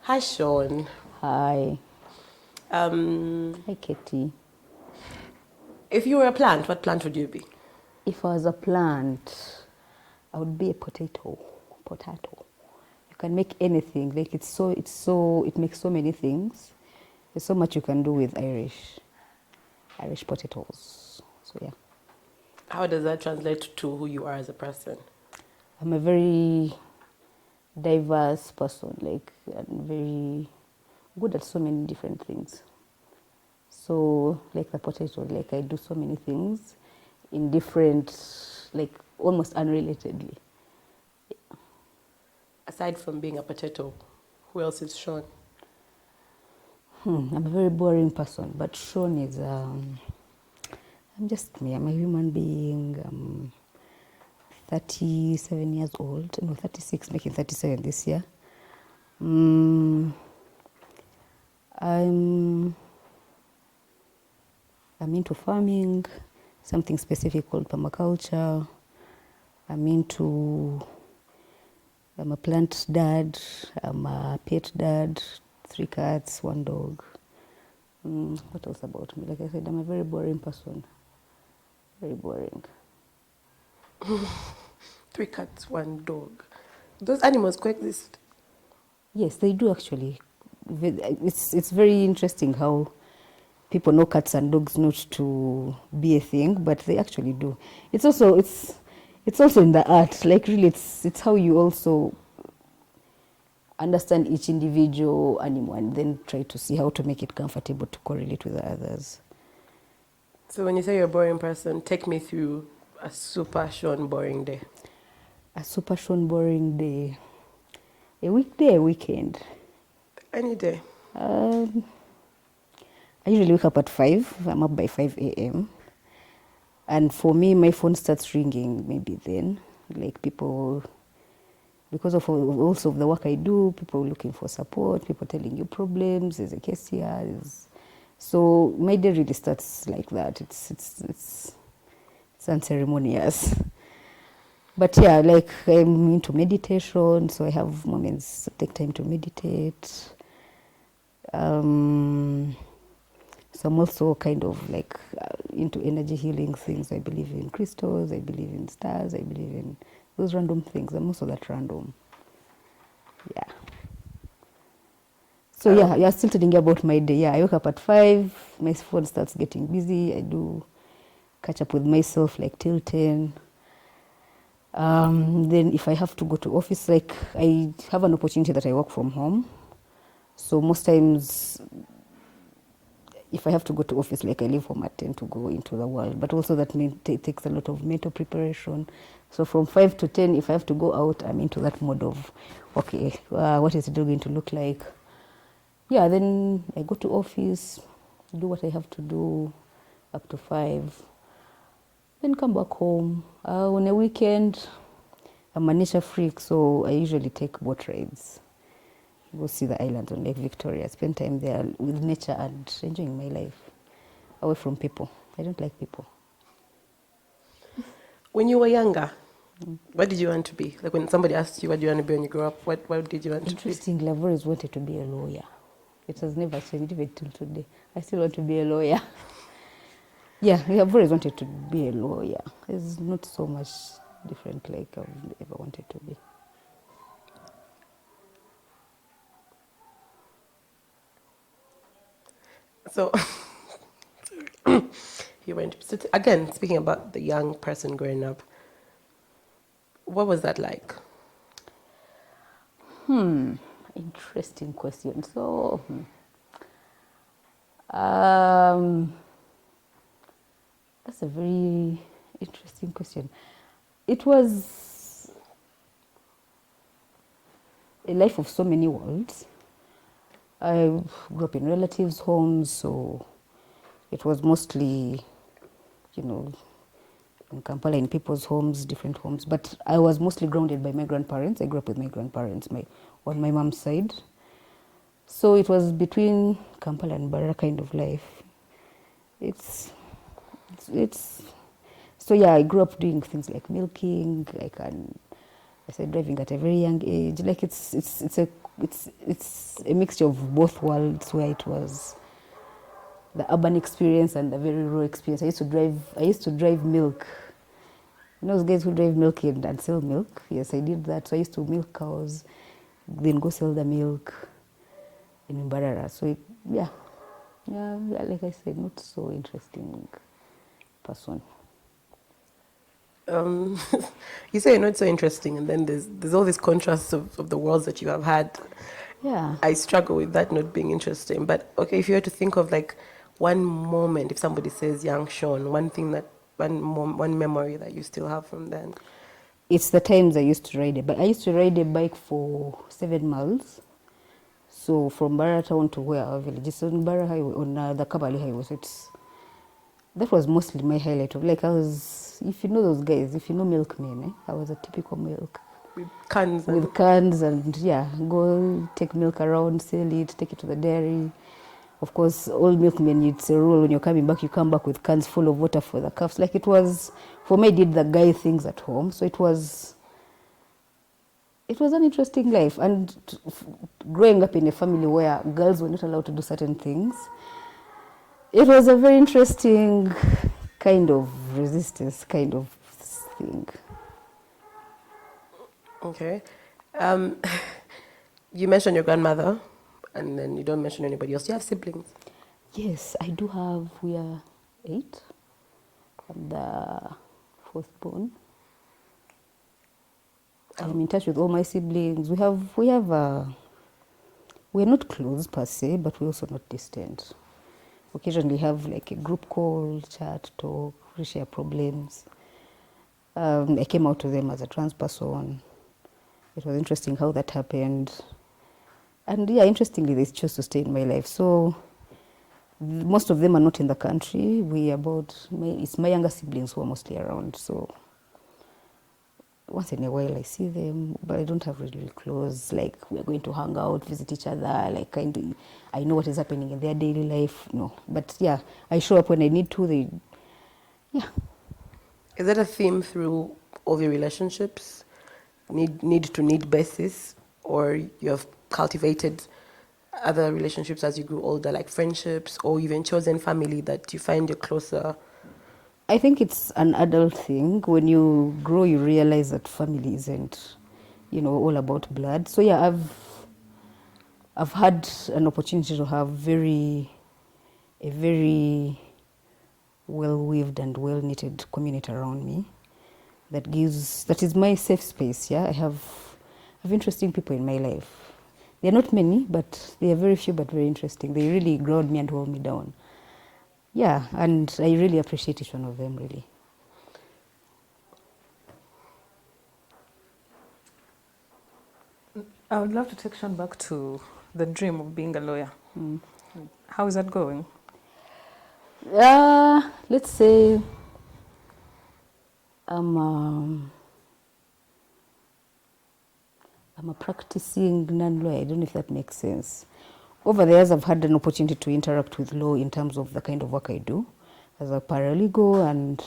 Hi, Shawn. Hi. Um, Hi, Katie. if you were a plant, what plant would you be? If I was a plant, I would be a potato. Potato. You can make anything. Like it makes so many things. There's so much you can do with Irish potatoes. So yeah, How does that translate to who you are as a person? I'm a very diverse person. Like I'm very good at so many different things. So like the potato, like I do so many things in different, like almost unrelatedly. Aside from being a potato, who else is Shawn? I'm a very boring person, but Shawn is, I'm just me. I'm a human being. I'm 37 years old. No, 36, making 37 this year. Mm, I'm, I'm into farming, something specific called permaculture. I'm into, I'm a plant dad. I'm a pet dad, 3 cats, 1 dog. What else about me? Like I said, I'm a very boring person. Very boring. 3 cats, 1 dog. Those animals coexist. Yes, they do actually. It's very interesting how people know cats and dogs not to be a thing, but they actually do. It's also in the art. Like really, it's how you also understand each individual animal and then try to see how to make it comfortable to correlate with the others. So when you say you're a boring person, take me through a super Shawn boring day. A super Sean boring day, a weekday, a weekend. Any day. Um, I usually wake up at 5. I'm up by 5 a.m. And for me, my phone starts ringing maybe then. Like people, because of also of the work I do, people looking for support, people telling you problems, there's a case here. So my day really starts like that. It's unceremonious. But yeah, like I'm into meditation, so I have moments, take time to meditate. Um, So I'm also kind of like into energy healing things. I believe in crystals, I believe in stars, I believe in those random things. I'm also that random. Yeah. So yeah, you're still telling you about my day. Yeah, I wake up at 5, my phone starts getting busy. I do catch up with myself like till 10. Then if I have to go to office, like I have an opportunity that I work from home. So most times if I have to go to office, like I leave home at 10 to go into the world, but also that takes a lot of mental preparation. So from 5 to 10, if I have to go out, I'm into that mode of, okay, what is it going to look like? Yeah, then I go to office, do what I have to do up to 5, then come back home. On a weekend, I'm a nature freak, so I usually take boat rides. Go see the island on Lake Victoria, spend time there with nature and enjoying my life away from people. I don't like people. When you were younger, what did you want to be? Like when somebody asked you what do you want to be when you grow up, what did you want to be? Interestingly, I've always wanted to be a lawyer. It has never changed even till today. I still want to be a lawyer. Yeah, I've always wanted to be a lawyer. It's not so much different like I've ever wanted to be. So you went. So again, speaking about the young person growing up, what was that like? Interesting question. So, um, that's a very interesting question. It was a life of so many worlds. I grew up in relatives' homes, so it was mostly, you know, in Kampala, in people's homes, different homes. But I was mostly grounded by my grandparents. I grew up with my grandparents, on my mom's side. So it was between Kampala and Barra kind of life. It's so yeah, I grew up doing things like milking. I started driving at a very young age. Like it's a mixture of both worlds, where it was the urban experience and the very rural experience. I used to drive milk. You know those guys who drive milk and sell milk? Yes, I did that. So I used to milk cows, then go sell the milk in Mbarara. So yeah, like I said, not so interesting person. Um, you say you're not so interesting, and then there's all these contrasts of the worlds that you have had. Yeah. I struggle with that not being interesting. But okay, if you were to think of like one moment, if somebody says young Shawn, one thing that one memory that you still have from then. It's the times I used to ride a bike. I used to ride a bike for 7 miles. So from Barra town to where our village is on Barra Highway, on the Kabali Highway. So that was mostly my highlight of, like, I was, if you know those guys, if you know milkmen, I was a typical milk. With cans and With cans and, yeah, go take milk around, sell it, take it to the dairy. Of course, all milkmen, it's a rule when you're coming back, you come back with cans full of water for the calves. Like, it was, for me, I did the guy things at home. So it was an interesting life. And growing up in a family where girls were not allowed to do certain things, it was a very interesting kind of resistance kind of thing. okay. Um, you mentioned your grandmother, and then you don't mention anybody else. Do you have siblings? Yes, I do have. We are 8. I'm the 4th born. I'm in touch with all my siblings. We're not close per se, but we're also not distant. Occasionally have like a group call, chat, talk, we share problems. I came out to them as a trans person. It was interesting how that happened. And yeah, interestingly, they chose to stay in my life. So most of them are not in the country. It's my younger siblings who are mostly around. So once in a while I see them, but I don't have really close, like we're going to hang out, visit each other, like I know what is happening in their daily life. No, but yeah, I show up when I need to. Yeah. Is that a theme through all your relationships? Need to need basis, or you have cultivated other relationships as you grew older, like friendships, or even chosen family that you find you're closer? I think it's an adult thing. When you grow, you realize that family isn't, all about blood. So yeah, I've had an opportunity to have a very well-weaved and well-knitted community around me that is my safe space. Yeah, I have interesting people in my life. They're not many, but they are very few, but very interesting. They really ground me and hold me down. Yeah, and I really appreciate each one of them, really. I would love to take Shawn back to the dream of being a lawyer. How is that going? Let's say I'm a practicing non-lawyer. I don't know if that makes sense. Over the years, I've had an opportunity to interact with law in terms of the kind of work I do as a paralegal and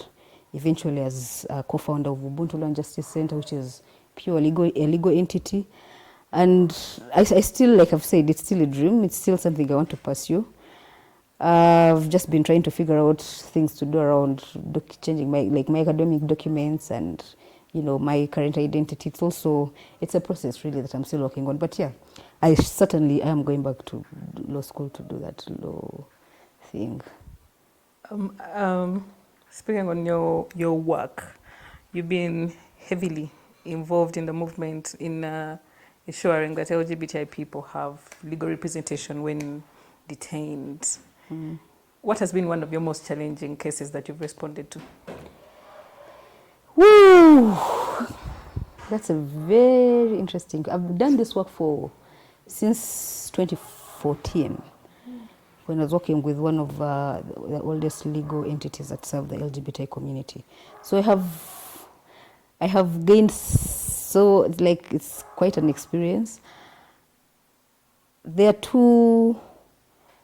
eventually as a co-founder of Ubuntu Law and Justice Center, which is a legal entity. And I still, like I've said, it's still a dream. It's still something I want to pursue. I've just been trying to figure out things to do around changing my academic documents and my current identity. It's a process really that I'm still working on. But yeah, I certainly am going back to law school to do that law thing. Speaking on your work, you've been heavily involved in the movement in ensuring that LGBTI people have legal representation when detained. What has been one of your most challenging cases that you've responded to? Woo! That's a very interesting. I've done this work since 2014, when I was working with one of the oldest legal entities that serve the LGBT community. So I have gained it's quite an experience. There are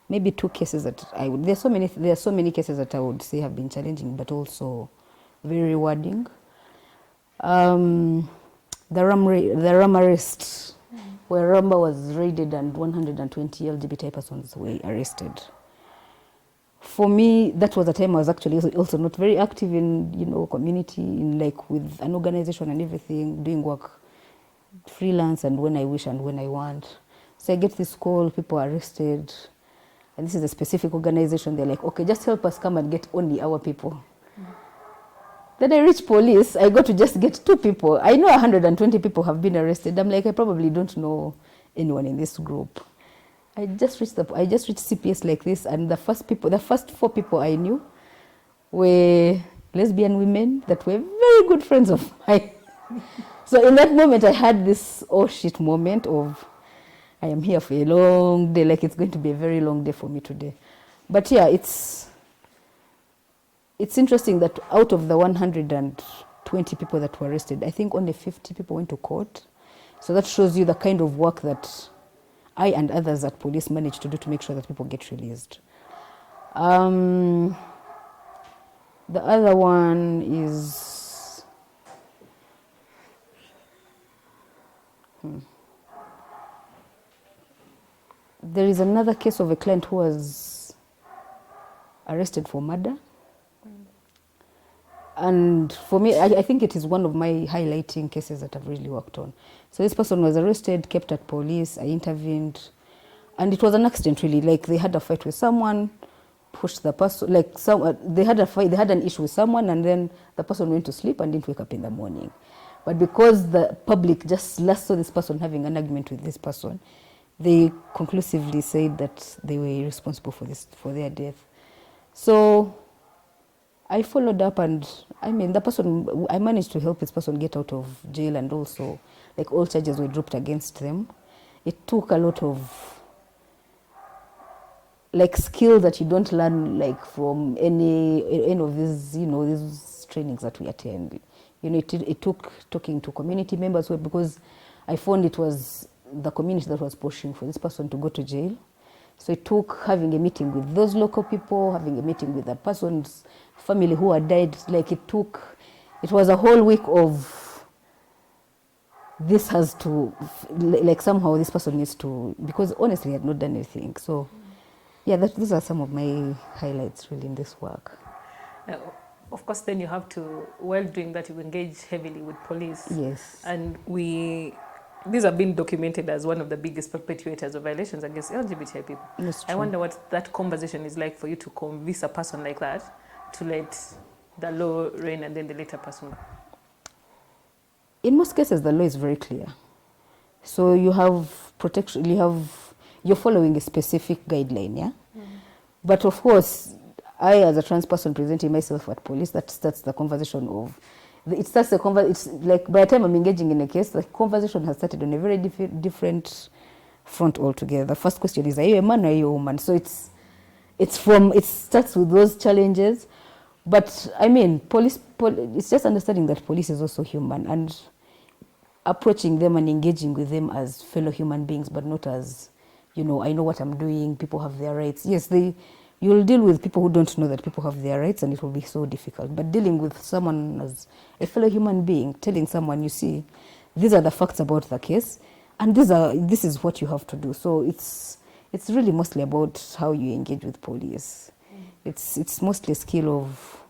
maybe two cases that there are so many cases that I would say have been challenging, but also very rewarding. The Ram arrest where Ramba was raided and 120 LGBTI persons were arrested. For me, that was a time I was actually also not very active in, community, in like with an organization and everything, doing work freelance and when I wish and when I want. So I get this call, people are arrested, and this is a specific organization. They're like, okay, just help us come and get only our people. Then I reach police, I go to just get 2 people. I know 120 people have been arrested. I'm like, I probably don't know anyone in this group. I just reached CPS like this, and the first 4 people I knew were lesbian women that were very good friends of mine. So in that moment, I had this oh shit moment of, I am here for a long day, like it's going to be a very long day for me today. But yeah, it's interesting that out of the 120 people that were arrested, I think only 50 people went to court. So that shows you the kind of work that I and others at police managed to do to make sure that people get released. The other one is... There is another case of a client who was arrested for murder. And for me, I think it is one of my highlighting cases that I've really worked on. So this person was arrested, kept at police, I intervened. And it was an accident really, like they had a fight with someone, pushed the person, like they had a fight, they had an issue with someone, and then the person went to sleep and didn't wake up in the morning. But because the public just last saw this person having an argument with this person, they conclusively said that they were responsible for their death. So I followed up, and I managed to help this person get out of jail, and also like all charges were dropped against them. It took a lot of like skill that you don't learn like from any of these, these trainings that we attend. It took talking to community members, because I found it was the community that was pushing for this person to go to jail. So it took having a meeting with those local people, having a meeting with the person's family who had died. Like it was a whole week of this has to, like somehow this person needs to, because honestly I had not done anything. So yeah, these are some of my highlights really in this work. Of course, then you have to, while doing that, you engage heavily with police. Yes. And these have been documented as one of the biggest perpetuators of violations against LGBTI people. That's true. I wonder what that conversation is like for you to convince a person like that to let the law reign and then the later person. In most cases, the law is very clear. So you have protection, you're following a specific guideline, yeah? But of course, I, as a trans person presenting myself at police, that starts the conversation of, it's like by the time I'm engaging in a case, the conversation has started on a very different front altogether. The first question is, are you a man or are you a woman? So it starts with those challenges. But I mean, it's just understanding that police is also human, and approaching them and engaging with them as fellow human beings, but not as, I know what I'm doing, people have their rights. Yes, you'll deal with people who don't know that people have their rights, and it will be so difficult. But dealing with someone as a fellow human being, telling someone, you see, these are the facts about the case, and this is what you have to do. So it's really mostly about how you engage with police. It's mostly a skill of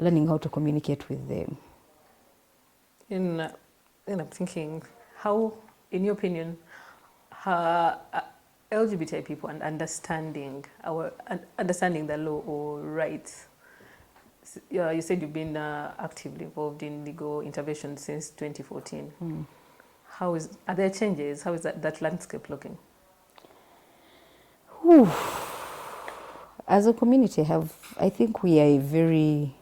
learning how to communicate with them. And I'm thinking, how, in your opinion, LGBTI people and understanding the law or rights. You said you've been actively involved in legal intervention since 2014. Are there changes? How is that landscape looking? As a community, I think we are a very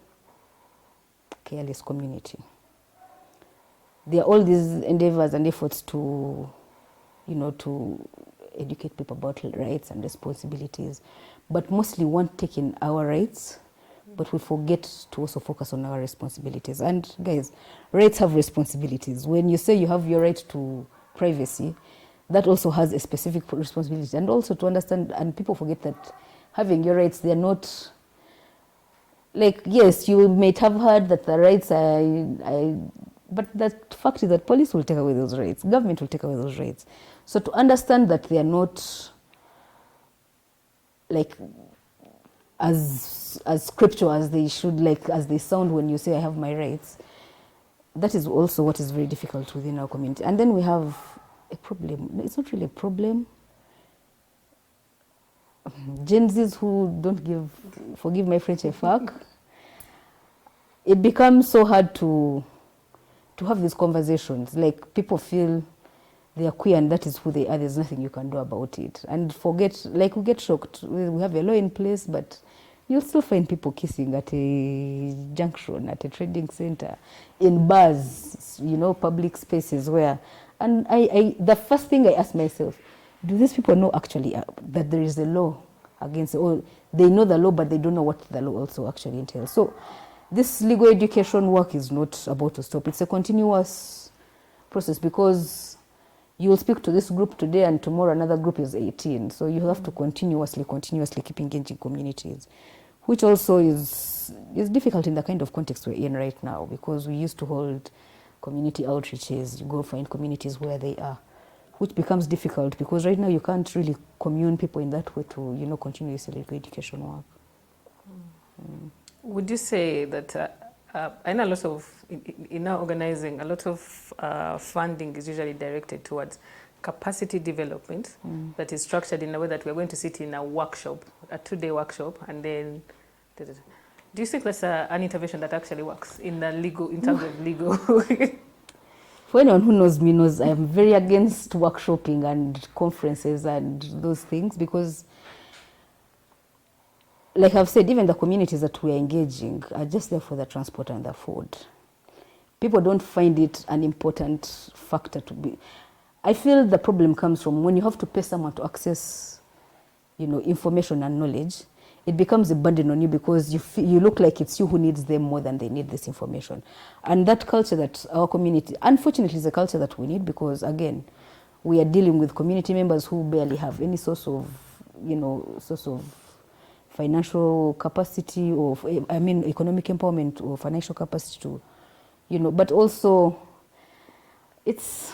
careless community. There are all these endeavors and efforts to educate people about rights and responsibilities, but mostly want taking our rights, but we forget to also focus on our responsibilities. And guys, rights have responsibilities. When you say you have your right to privacy, that also has a specific responsibility. And also to understand, and people forget that having your rights, they're not, like, yes, you might have heard that the rights are But the fact is that police will take away those rights, government will take away those rights. So to understand that they are not like as scriptural as they should, like as they sound when you say I have my rights, that is also what is very difficult within our community. And then we have a problem. It's not really a problem. Gen Zs who don't give, forgive my French, a fuck. It becomes so hard to have these conversations. Like people feel they are queer and that is who they are. There's nothing you can do about it. And forget, like we get shocked. We have a law in place, but you'll still find people kissing at a junction, at a trading center, in bars, you know, public spaces where, and the first thing I ask myself, do these people know actually that there is a law against it? Or they know the law, but they don't know what the law also actually entails. So this legal education work is not about to stop. It's a continuous process because you will speak to this group today and tomorrow another group is 18. So you have to continuously keep engaging communities, which also is difficult in the kind of context we're in right now because we used to hold community outreaches. You go find communities where they are, which becomes difficult because right now you can't really commune people in that way to, you know, continue this legal education work. Would you say that I know a lot of, in our organizing, a lot of funding is usually directed towards capacity development that is structured in a way that we're going to sit in a workshop, a 2-day workshop, and then... Do you think that's an intervention that actually works in terms of legal? For anyone who knows me knows I'm very against workshopping and conferences and those things because, like I've said, even the communities that we are engaging are just there for the transport and the food. People don't find it an important factor to be. I feel the problem comes from when you have to pay someone to access, you know, information and knowledge. It becomes a burden on you because you look like it's you who needs them more than they need this information. And that culture that our community, unfortunately, is a culture that we need because, again, we are dealing with community members who barely have any source of financial capacity or, economic empowerment or financial capacity to, you know, but also it's...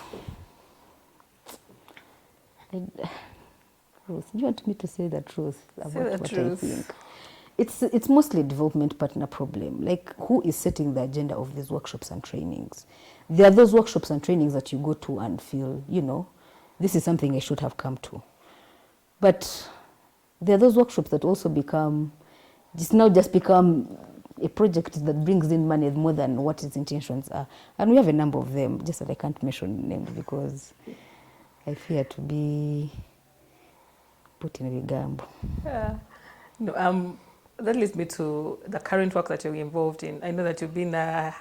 Ruth, do you want me to say the truth about what I think? It's mostly a development partner problem. Like, who is setting the agenda of these workshops and trainings? There are those workshops and trainings that you go to and feel, you know, this is something I should have come to. But there are those workshops that also become a project that brings in money more than what its intentions are. And we have a number of them, just that I can't mention names because I fear to be put in a gamble. Yeah. No, that leads me to the current work that you're involved in. I know that you've been a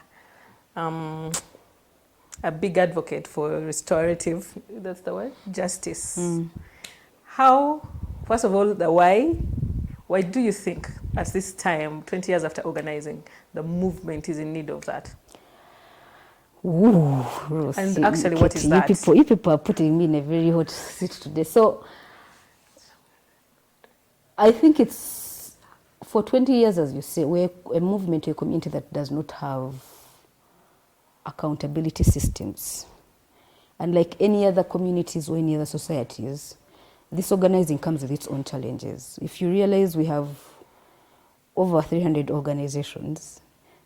big advocate for restorative, that's the word, justice. How, first of all, the why do you think at this time, 20 years after organizing, the movement is in need of that? Ooh, Rose, and actually, what is that? You people are putting me in a very hot seat today. So I think it's, for 20 years, as you say, we're a movement, a community that does not have accountability systems. And like any other communities or any other societies, this organizing comes with its own challenges. If you realize we have over 300 organizations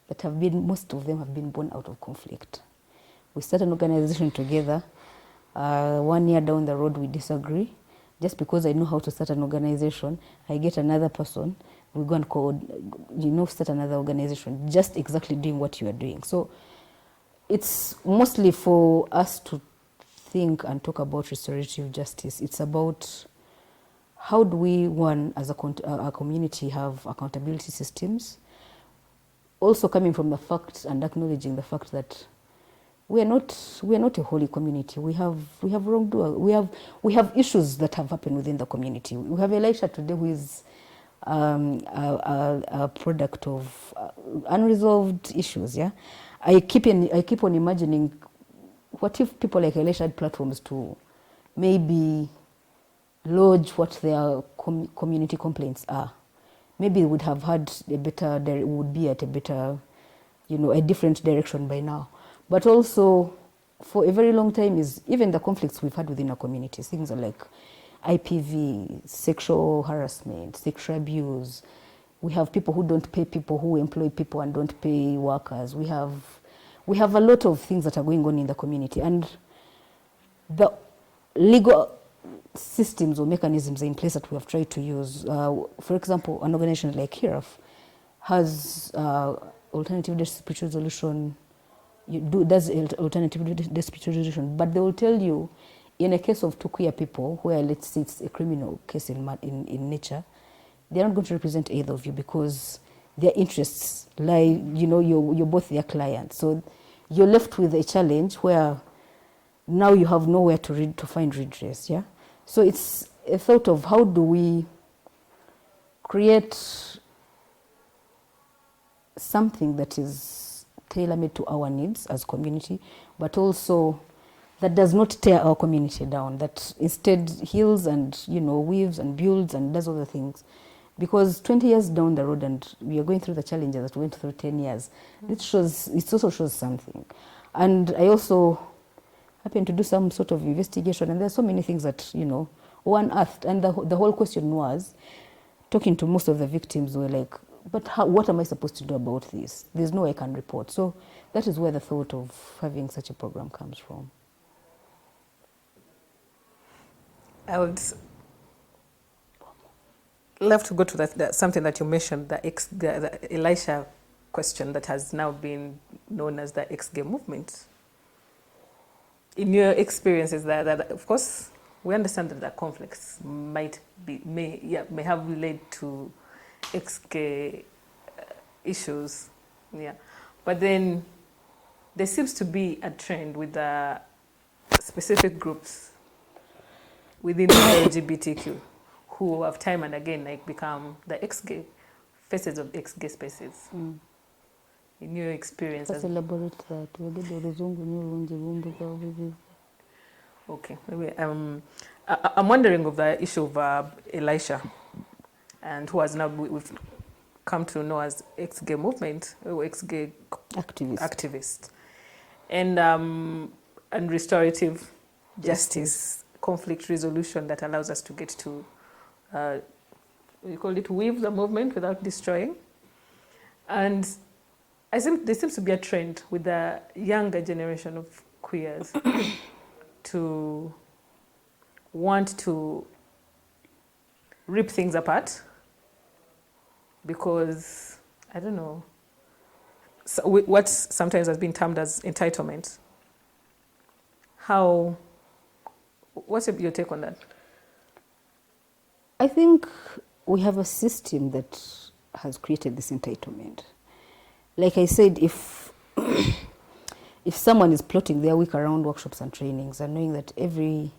that have been, most of them have been born out of conflict. We start an organization together. 1 year down the road, we disagree. Just because I know how to start an organization, I get another person, we go and start another organization, just exactly doing what you are doing. So it's mostly for us to think and talk about restorative justice. It's about how do we, one, as a community, have accountability systems, also coming from the fact and acknowledging the fact that we are not a holy community. We have wrongdoer. We have issues that have happened within the community. We have Elisha today who is a product of unresolved issues. Yeah, I keep on imagining, what if people like Elisha had platforms to maybe lodge what their community complaints are? Maybe it would have had would be at a better, a different direction by now. But also, for a very long time, is even the conflicts we've had within our communities. Things are like IPV, sexual harassment, sexual abuse. We have people who don't pay people who employ people and don't pay workers. We have a lot of things that are going on in the community, and the legal systems or mechanisms in place that we have tried to use. For example, an organization like HIRAF has alternative dispute resolution. Does alternative dispute resolution, but they will tell you, in a case of two queer people, where let's say it's a criminal case in nature, they're not going to represent either of you because their interests lie, you're both their clients. So you're left with a challenge where now you have nowhere to find redress, yeah? So it's a thought of how do we create something that is tailor-made to our needs as community, but also that does not tear our community down, that instead heals and, weaves and builds and does other things. Because 20 years down the road, and we are going through the challenges that we went through 10 years, it also shows something. And I also happened to do some sort of investigation, and there are so many things that, were unearthed. And the whole question was, talking to most of the victims were like, but what am I supposed to do about this? There's no way I can report. So that is where the thought of having such a program comes from. I would love to go to that something that you mentioned, the Elisha question that has now been known as the ex-gay movement. In your experiences, that of course we understand that the conflicts may have led to ex-gay issues, yeah. But then there seems to be a trend with the specific groups within the LGBTQ who have time and again become the ex-gay faces of ex-gay spaces. In your experience, elaborate that. Okay, maybe I'm wondering of the issue of Elisha, and who has now we've come to know as ex-gay movement or ex-gay activist, and restorative justice, conflict resolution that allows us to get to, we call it weave the movement without destroying. And there seems to be a trend with the younger generation of queers to want to rip things apart because, I don't know, so what sometimes has been termed as entitlement. What's your take on that? I think we have a system that has created this entitlement. Like I said, if someone is plotting their week around workshops and trainings and knowing that every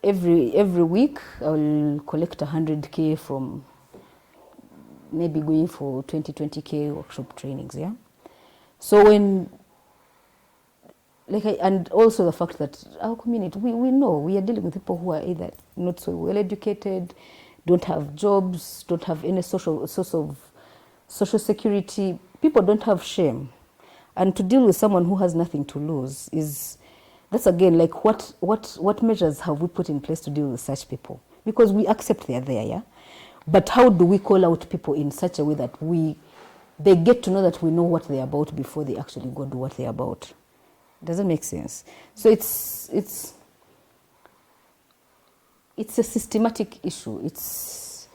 week I'll collect 100K from maybe going for 20K workshop trainings, yeah? So and also the fact that our community, we know we are dealing with people who are either not so well educated, don't have jobs, don't have any source of social security. People don't have shame. And to deal with someone who has nothing to lose that's again like what measures have we put in place to deal with such people? Because we accept they are there, yeah? But how do we call out people in such a way that they get to know that we know what they're about before they actually go do what they're about? Doesn't make sense. So it's a systematic issue. It's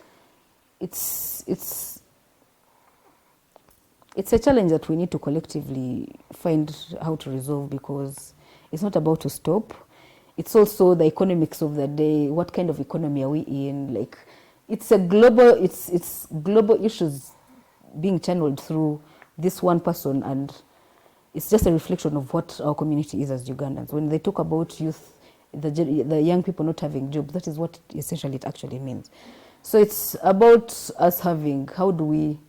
a challenge that we need to collectively find how to resolve, because it's not about to stop. It's also the economics of the day. What kind of economy are we in? Like, it's global issues being channeled through this one person, and it's just a reflection of what our community is as Ugandans. When they talk about youth, the young people not having jobs, that is what essentially it actually means. So it's about us having, how do we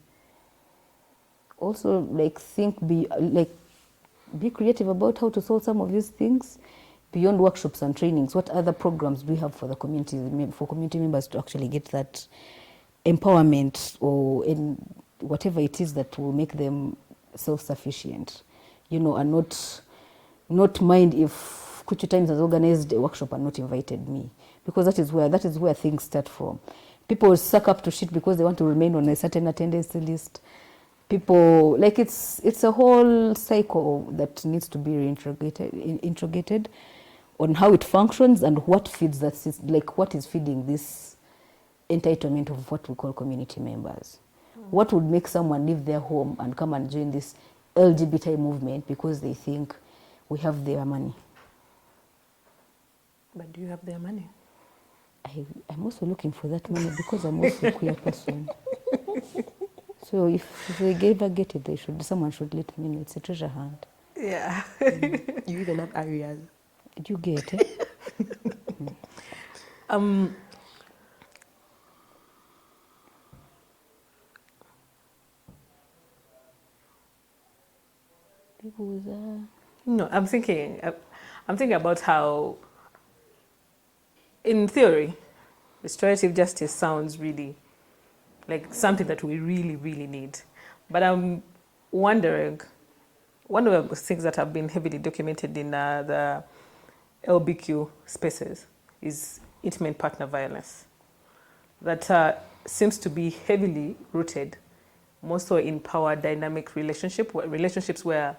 also be creative about how to solve some of these things beyond workshops and trainings. What other programs do we have for the community, for community members to actually get that empowerment or in whatever it is that will make them self-sufficient? and not mind if Kuchu Times has organized a workshop and not invited me, because that is where things start from. People suck up to shit because they want to remain on a certain attendance list. People, like, it's a whole cycle that needs to be interrogated on how it functions and what feeds that system, like what is feeding this entitlement of what we call community members. What would make someone leave their home and come and join this LGBT movement because they think we have their money? But do you have their money? I'm also looking for that money because I'm also a queer person. So if they ever get it, someone should let me know. It's a treasure hunt. Yeah. You even have areas. Do you get it? No, I'm thinking about how, in theory, restorative justice sounds really like something that we really, really need. But I'm wondering, one of the things that have been heavily documented in the LBQ spaces is intimate partner violence. That seems to be heavily rooted, more so in power dynamic relationships where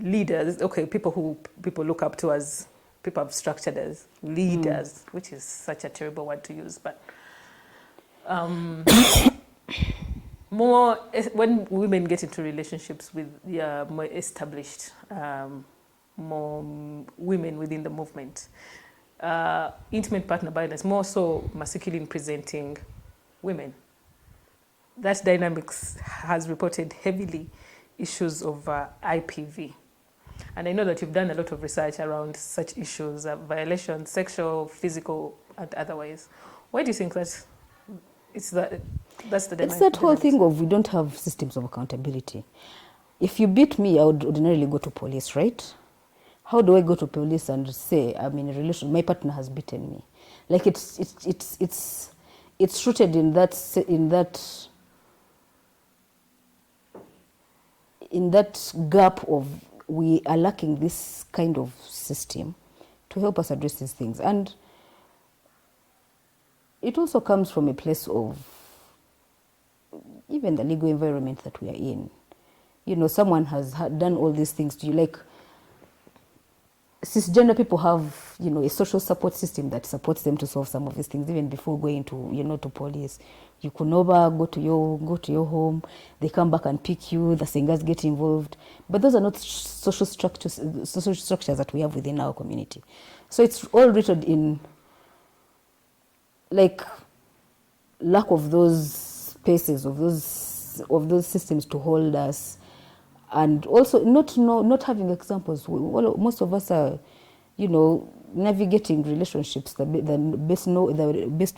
leaders, people who people look up to as, people have structured as leaders, which is such a terrible word to use, but more when women get into relationships with more established, more women within the movement, intimate partner violence, more so masculine presenting women. That dynamics has reported heavily issues of IPV. And I know that you've done a lot of research around such issues, violations, sexual, physical, and otherwise. Why do you think that that's the dynamic? It's that whole thing of we don't have systems of accountability. If you beat me, I would ordinarily go to police, right? How do I go to police and say I'm in a relation? My partner has beaten me. Like it's rooted in that gap of we are lacking this kind of system to help us address these things. And it also comes from a place of even the legal environment that we are in. Someone has done all these things to you. Like, cisgender people have, a social support system that supports them to solve some of these things, even before going to, to police. You could never go to your home. They come back and pick you. The singers get involved, but those are not social structures that we have within our community. So it's all rooted in like lack of those spaces, of those systems to hold us, and also not having examples. Most of us are, navigating relationships the best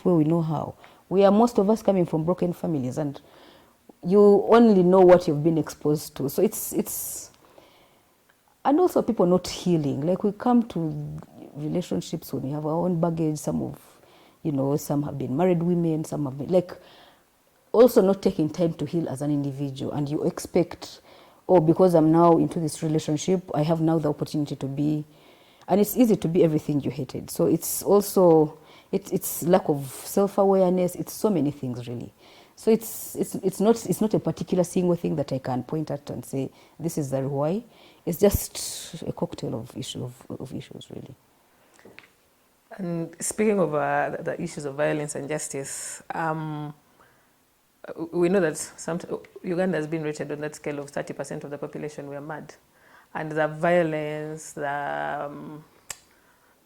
way we know how. We are, most of us, coming from broken families, and you only know what you've been exposed to. So it's and also people not healing. Like, we come to relationships when we have our own baggage. Some have been married women, some have been, like, also not taking time to heal as an individual. And you expect, because I'm now into this relationship, I have now the opportunity to be, and it's easy to be everything you hated. So it's also, it's lack of self-awareness. It's so many things, really. So it's not a particular single thing that I can point at and say this is the why. It's just a cocktail of issues, really. And speaking of the issues of violence and justice, we know that Uganda has been rated on that scale of 30% of the population were mad, and the violence, the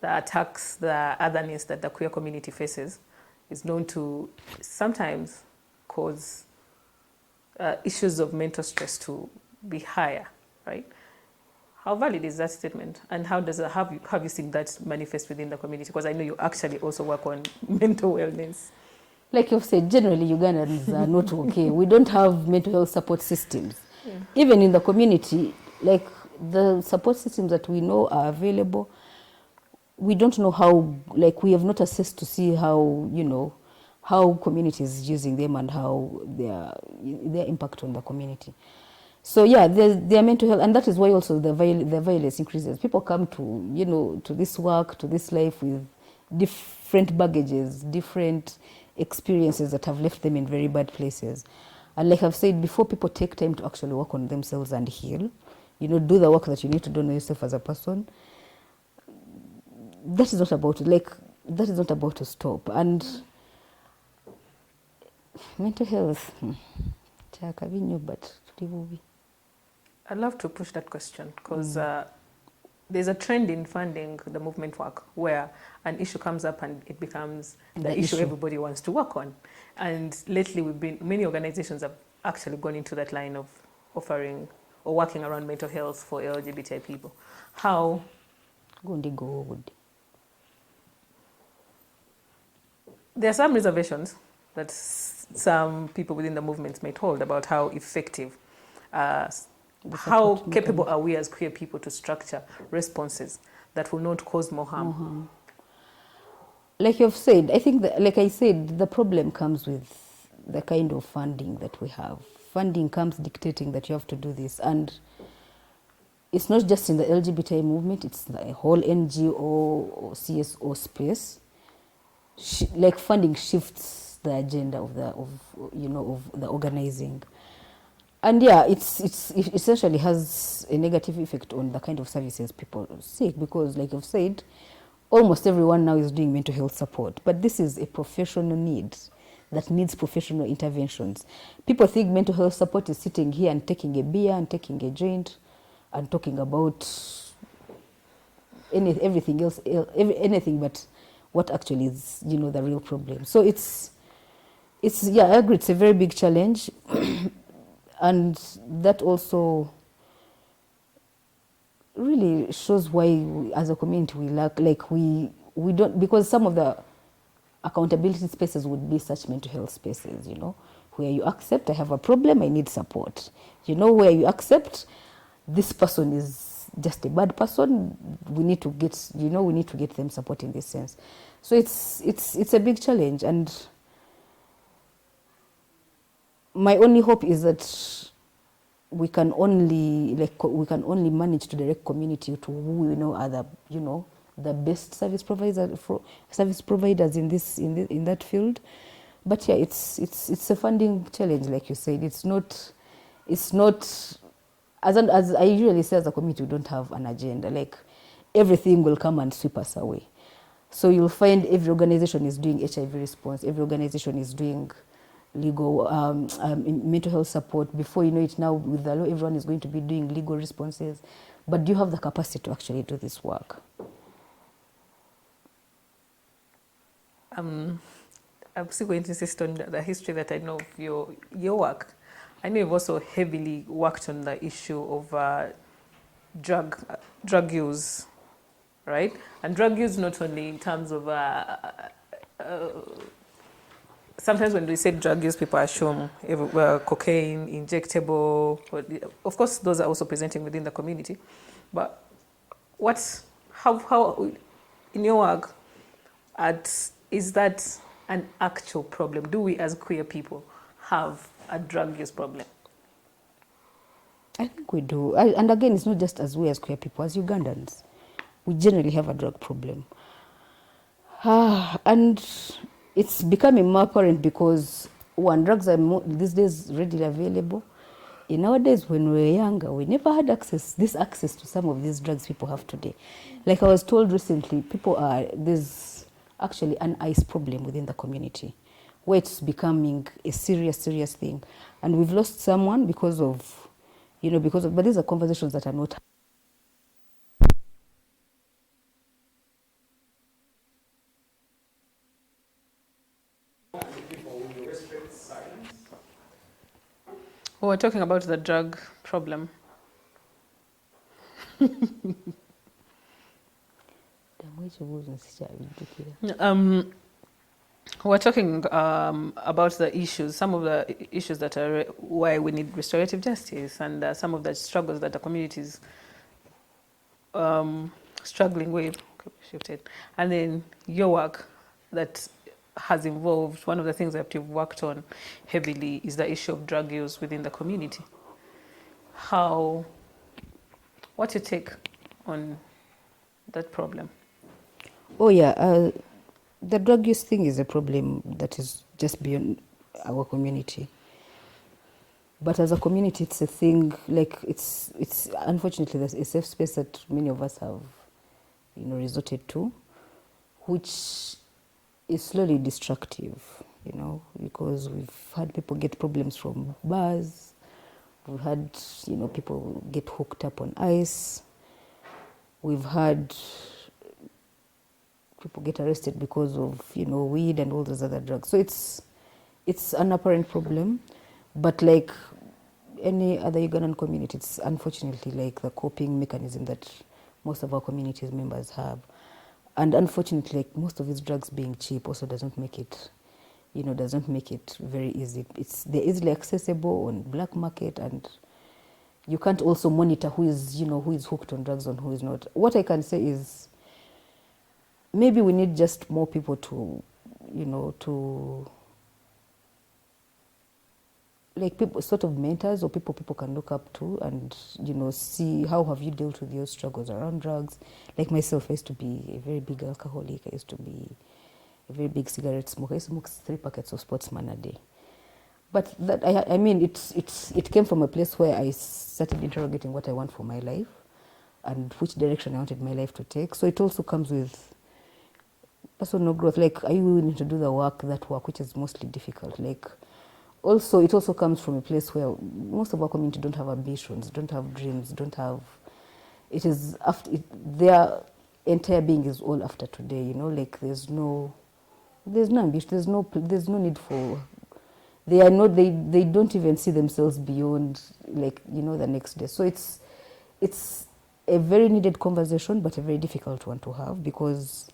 attacks, the otherness that the queer community faces is known to sometimes cause issues of mental stress to be higher, right? How valid is that statement, and how have you seen that manifest within the community? Because I know you actually also work on mental wellness. Like you've said, generally Ugandans are not okay. We don't have mental health support systems. Yeah. Even in the community, like the support systems that we know are available, we don't know how, like we have not assessed to see how, how communities using them and how their impact on the community. So yeah, their mental health, and that is why also the violence increases. People come to, you know, to this work, to this life with different baggages, different experiences that have left them in very bad places. And like I've said before, people take time to actually work on themselves and heal. You know, do the work that you need to do on yourself as a person. That is not about that is not about to stop. And mental health, but I'd love to push that question because there's a trend in funding the movement work where an issue comes up and it becomes the issue everybody wants to work on. And lately, many organizations have actually gone into that line of offering or working around mental health for LGBTI people. How? There are some reservations that some people within the movement may hold about how effective, how capable are we as queer people to structure responses that will not cause more harm. Like you've said, I think that, like I said, the problem comes with the kind of funding that we have. Funding comes dictating that you have to do this, and it's not just in the LGBT movement, it's the whole NGO or CSO space. Like funding shifts the agenda of the organizing. And yeah, it essentially has a negative effect on the kind of services people seek, because like I've said, almost everyone now is doing mental health support, but this is a professional need that needs professional interventions. People think mental health support is sitting here and taking a beer and taking a joint and talking about everything else, anything but what actually is, you know, the real problem. So it's yeah, I agree, it's a very big challenge. And that also really shows why we, as a community, we lack, like we don't, because some of the accountability spaces would be such mental health spaces, you know, where you accept I have a problem, I need support. You know, where you accept this person is just a bad person, we need to get, you know, we need to get them support in this sense. So it's a big challenge, and my only hope is that we can only manage to direct community to who we know are the, you know, the best service providers in that field. But yeah, it's a funding challenge, like you said. It's not as I usually say, as a community, we don't have an agenda. Like everything will come and sweep us away. So you'll find every organization is doing HIV response, every organization is doing legal mental health support. Before you know it, now with the law, everyone is going to be doing legal responses. But do you have the capacity to actually do this work? I'm still going to insist on the history that I know of your work. I know you've also heavily worked on the issue of drug use, right? And drug use not only in terms of sometimes when we say drug use, people assume cocaine, injectable. Of course, those are also presenting within the community. But how in your work, is that an actual problem? Do we as queer people have a drug use problem? I think we do. And again, it's not just as we as queer people, as Ugandans. We generally have a drug problem. And it's becoming more apparent because, one, drugs are these days readily available. In our days, when we were younger, we never had access to some of these drugs people have today. Like I was told recently, there's actually an ice problem within the community, where it's becoming a serious thing. And we've lost someone because of, but these are conversations that are not. We're talking about the drug problem. We're talking about the issues, some of the issues that are why we need restorative justice, and some of the struggles that the community is struggling with. Shifted. And then your work that has involved, one of the things that you've worked on heavily is the issue of drug use within the community. how, what's your take on that problem? Oh yeah, the drug use thing is a problem that is just beyond our community. But as a community, it's a thing, like it's unfortunately there's a safe space that many of us have, resorted to, which is slowly destructive, because we've had people get problems from bars, we've had, people get hooked up on ice, we've had people get arrested because of, weed and all those other drugs. So it's an apparent problem, but like any other Ugandan community, it's unfortunately like the coping mechanism that most of our community's members have. And unfortunately, like most of these drugs being cheap also doesn't make it very easy. They're easily accessible on black market, and you can't also monitor who is hooked on drugs and who is not. What I can say is maybe we need just more people to like people, sort of mentors or people can look up to, and see how have you dealt with your struggles around drugs. Like myself, I used to be a very big alcoholic. I used to be a very big cigarette smoker. I used to smoke 3 packets of Sportsman a day. But that I mean, it came from a place where I started interrogating what I want for my life and which direction I wanted my life to take. So it also comes with personal growth. Like, are you willing to do the work, which is mostly difficult? Like, also, it also comes from a place where most of our community don't have ambitions, don't have dreams, don't have. It is after their entire being is all after today. Like there's no ambition, there's no need for. They are not. They don't even see themselves beyond the next day. So it's a very needed conversation, but a very difficult one to have, because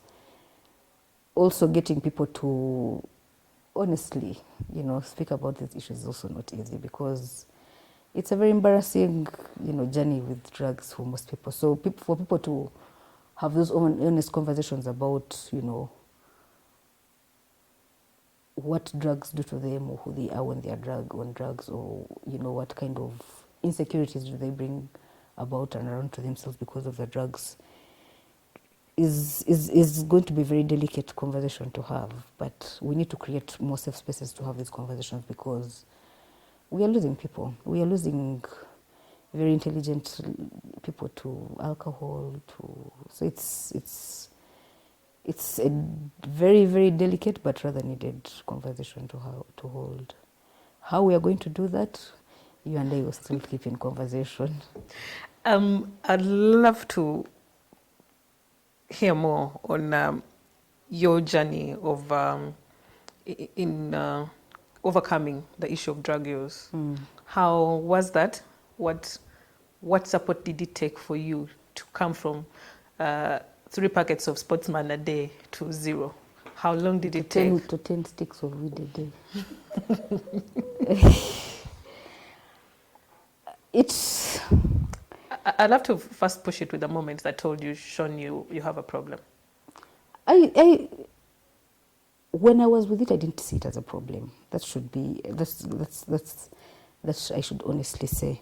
also getting people to honestly, speak about these issues is also not easy, because it's a very embarrassing, journey with drugs for most people. So for people to have those honest conversations about, what drugs do to them, or who they are when they are on drugs, or, what kind of insecurities do they bring about and around to themselves because of the drugs, is going to be a very delicate conversation to have. But we need to create more safe spaces to have these conversations, because we are losing people. We are losing very intelligent people to alcohol. So it's a very, very delicate but rather needed conversation to hold. How we are going to do that, you and I will still keep in conversation. I'd love to hear more on your journey of in overcoming the issue of drug use. How was that? What support did it take for you to come from 3 packets of Sportsman a day to 0? How long did it take? To 10 sticks of weed a day. I'd love to first push it with the moment that told you, Shawn, you have a problem. When I was with it, I didn't see it as a problem. That I should honestly say.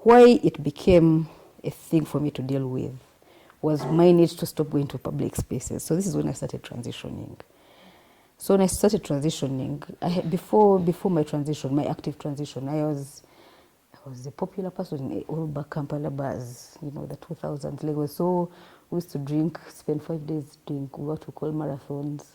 Why it became a thing for me to deal with was my need to stop going to public spaces. So this is when I started transitioning. So when I started transitioning, before my transition, my active transition, I was a popular person in all back Kampala bars, the 2000s Lagos. So we used to drink, spend 5 days doing what we call marathons.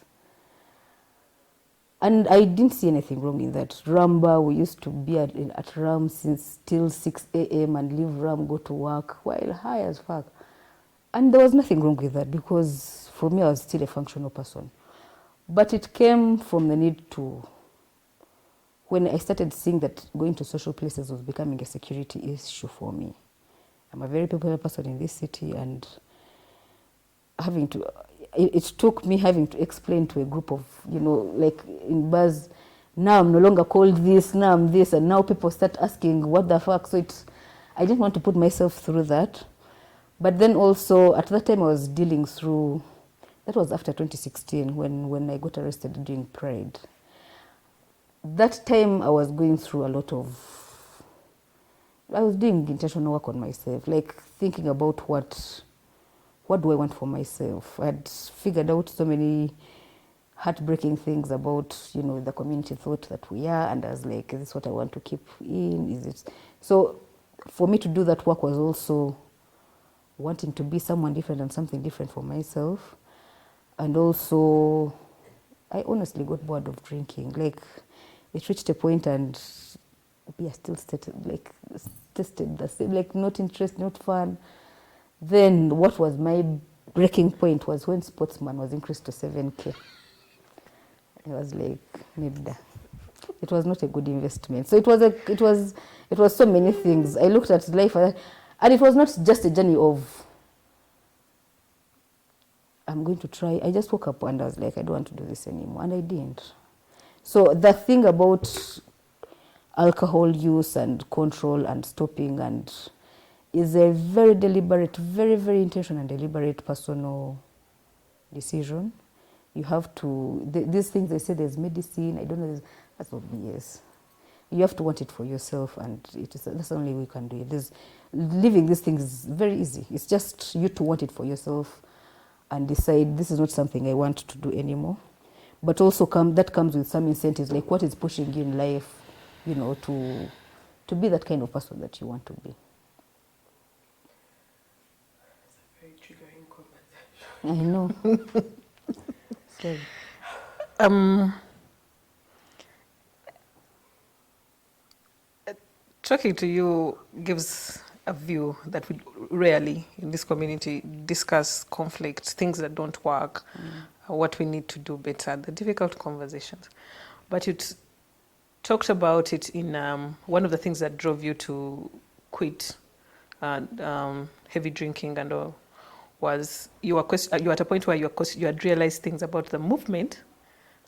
And I didn't see anything wrong in that. Ramba, we used to be at Ram since till 6 a.m. and leave Ram, go to work, while high as fuck. And there was nothing wrong with that, because for me, I was still a functional person. But it came from the need to, when I started seeing that going to social places was becoming a security issue for me. I'm a very popular person in this city, and it took me having to explain to a group of, like in bars, now I'm no longer called this, now I'm this, and now people start asking, what the fuck? So I didn't want to put myself through that. But then also, at that time I was dealing through, that was after 2016, when I got arrested during Pride. That time I was going through a lot of I was doing intentional work on myself, like thinking about what do I want for myself. I'd figured out so many heartbreaking things about, you know, the community thought that we are, and I was like, is this what I want to keep in? Is it? So for me to do that work was also wanting to be someone different and something different for myself. And also, I honestly got bored of drinking. Like, it reached a point and beer still tasted the same, like not interest, not fun. Then what was my breaking point was when Sportsman was increased to 7K. I was like, maybe that. It was not a good investment. So it was so many things. I looked at life, and it was not just a journey of I'm going to try. I just woke up and I was like, I don't want to do this anymore, and I didn't. So the thing about alcohol use and control and stopping and is a very deliberate, very, very intentional and deliberate personal decision. You have to, these things they say there's medicine, I don't know, that's not BS. You have to want it for yourself, and that's the only way you can do it. Living these things is very easy. It's just you to want it for yourself and decide this is not something I want to do anymore. But also that comes with some incentives, like what is pushing you in life, you know, to be that kind of person that you want to be. It's a very triggering conversation. I know. Sorry. Talking to you gives a view that we rarely in this community discuss conflict, things that don't work, what we need to do better, the difficult conversations. But you talked about it in one of the things that drove you to quit heavy drinking and all was you were at a point where you had realized things about the movement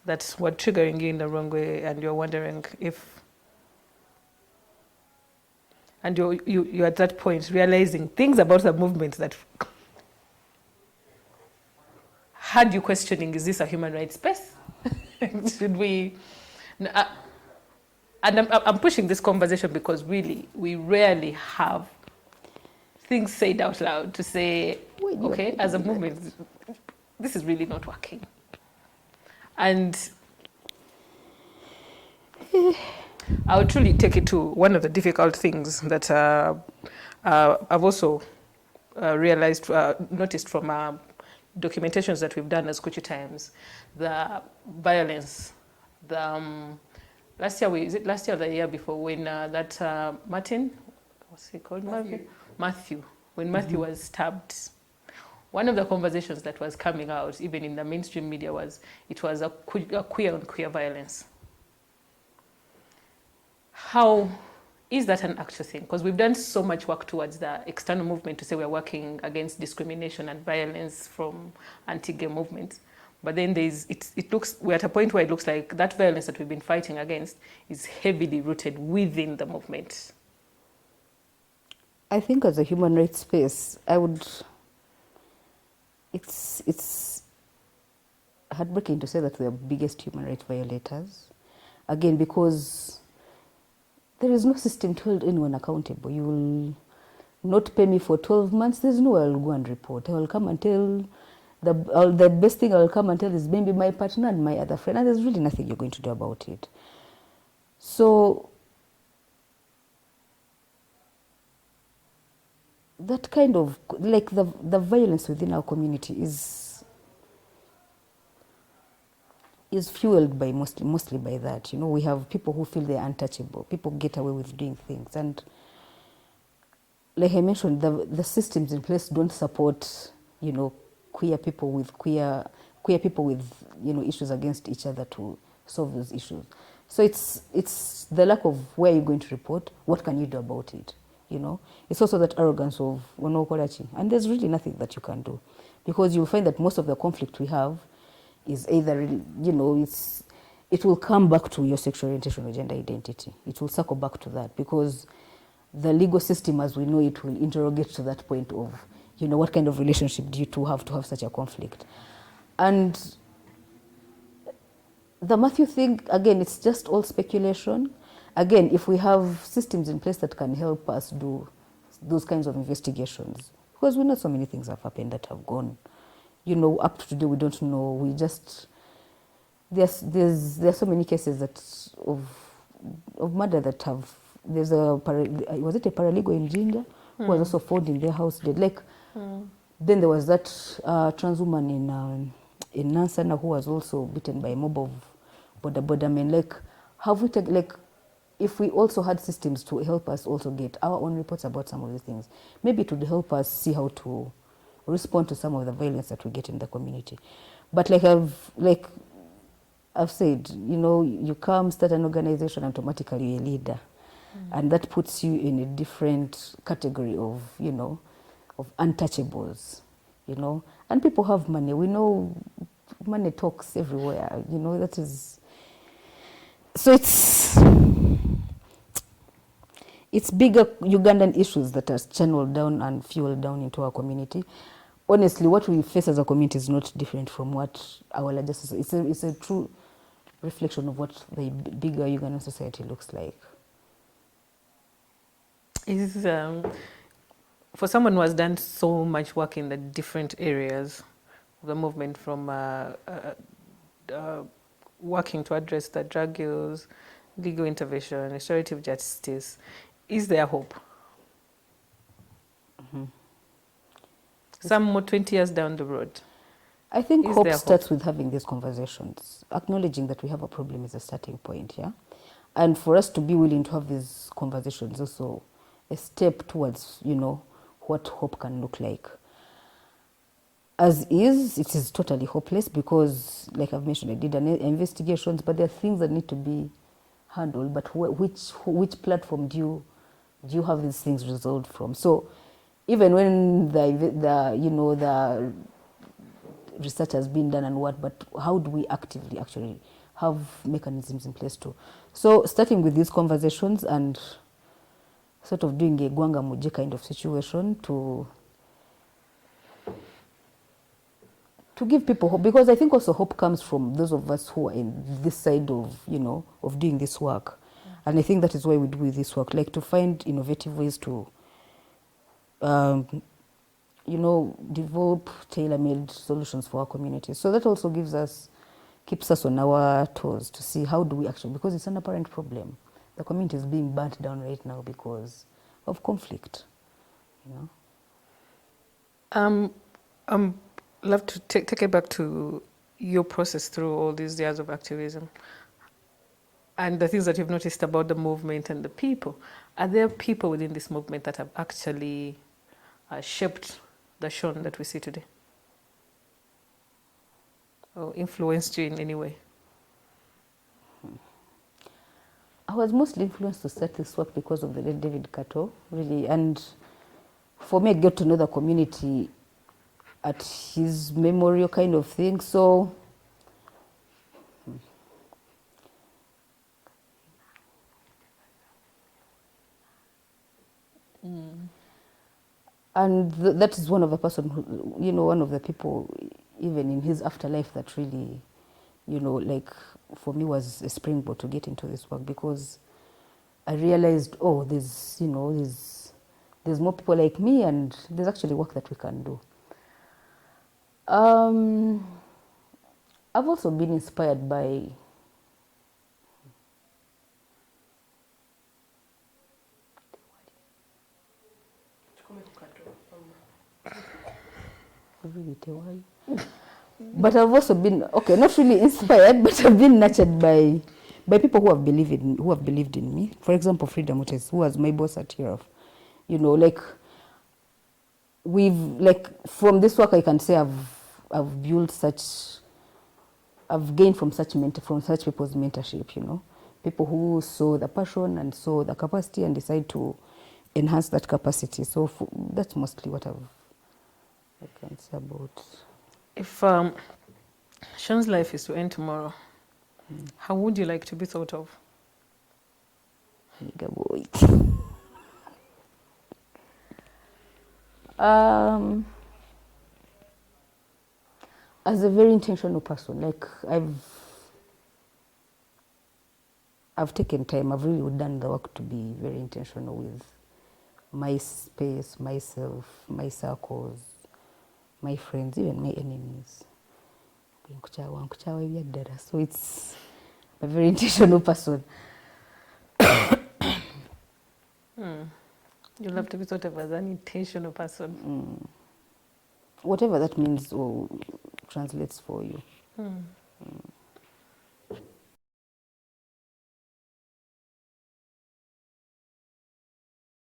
that were triggering you in the wrong way, and you're wondering if, and you're at that point realizing things about the movement that had you questioning, is this a human rights space? Should we? And I'm pushing this conversation because really we rarely have things said out loud to say, okay, as a movement, this is really not working. And I would truly take it to one of the difficult things that I've also noticed from documentations that we've done as Kuchi Times, the violence, last year, is it last year or the year before, when that Martin, what's he called? Matthew. When Matthew was stabbed, one of the conversations that was coming out, even in the mainstream media, was it was a queer on queer violence. How is that an actual thing? Because we've done so much work towards the external movement to say we're working against discrimination and violence from anti-gay movements. But then we're at a point where it looks like that violence that we've been fighting against is heavily rooted within the movement. I think as a human rights space, it's heartbreaking to say that we are biggest human rights violators. Again, because there is no system to hold anyone accountable. You will not pay me for 12 months, there's no way I'll go and report. I will come and tell, the best thing I will come and tell is maybe my partner and my other friend, and there's really nothing you're going to do about it. So that kind of, like the violence within our community is fueled by mostly by that. You know, we have people who feel they're untouchable. People get away with doing things, and like I mentioned, the systems in place don't support, you know, queer people with you know, issues against each other to solve those issues. So it's the lack of where you're going to report, what can you do about it, you know. It's also that arrogance of and there's really nothing that you can do, because you'll find that most of the conflict we have is either, you know, it will come back to your sexual orientation or gender identity. It will circle back to that, because the legal system as we know it will interrogate to that point of, you know, what kind of relationship do you two have to have such a conflict. And the Matthew thing, again, it's just all speculation. again, if we have systems in place that can help us do those kinds of investigations, because we know so many things have happened that have gone, up to today we don't know. We just there's so many cases that of murder that have. There's was it a paralegal in Jinja who was also found in their house dead. Like then there was that trans woman in Nansana who was also beaten by a mob of border men. Like, have we taken, like, if we also had systems to help us also get our own reports about some of these things, maybe it would help us see how to respond to some of the violence that we get in the community. But like I've said, you come, start an organization, automatically you're a leader. And that puts you in a different category of, of untouchables, And people have money. We know money talks everywhere, that is. So it's bigger Ugandan issues that are channeled down and fueled down into our community. Honestly, what we face as a community is not different from what our larger society. It's a true reflection of what the bigger Ugandan society looks like. Is for someone who has done so much work in the different areas of the movement, from working to address the drug use, legal intervention, restorative justice, is there hope? Some more 20 years down the road. I think hope starts with having these conversations. Acknowledging that we have a problem is a starting point, yeah? And for us to be willing to have these conversations also a step towards, what hope can look like. As is, it is totally hopeless because, like I've mentioned, I did investigations, but there are things that need to be handled. But which platform do you have these things resolved from? So even when the research has been done and but how do we actively actually have mechanisms in place too? So starting with these conversations and sort of doing a Gwanga Muje kind of situation to give people hope, because I think also hope comes from those of us who are in this side of, of doing this work. And I think that is why we do this work, like to find innovative ways to, develop tailor-made solutions for our community. So that also keeps us on our toes to see how do we actually, because it's an apparent problem. The community is being burnt down right now because of conflict, Love to take it back to your process through all these years of activism and the things that you've noticed about the movement and the people. Are there people within this movement that have actually shaped the Shawn that we see today? Or influenced you in any way? I was mostly influenced to start this work because of the late David Kato, really. And for me, I got to know the community at his memorial kind of thing. So and that is one of the person who, one of the people, even in his afterlife, that really, like for me was a springboard to get into this work, because I realized, there's more people like me, and there's actually work that we can do. I've also been inspired by but I've also been not really inspired, but I've been nurtured by people who have believed in me. For example, Frida Mutes, who was my boss at TRF. From this work, I can say I've gained from such people's mentorship, people who saw the passion and saw the capacity and decide to enhance that capacity. So that's mostly what I can say about. If Shawn's life is to end tomorrow, how would you like to be thought of? As a very intentional person. Like I've taken time. I've really done the work to be very intentional with my space, myself, my circles, my friends, even my enemies. So it's a very intentional person. You'll have to be sort of as an intentional person. Whatever that means or translates for you.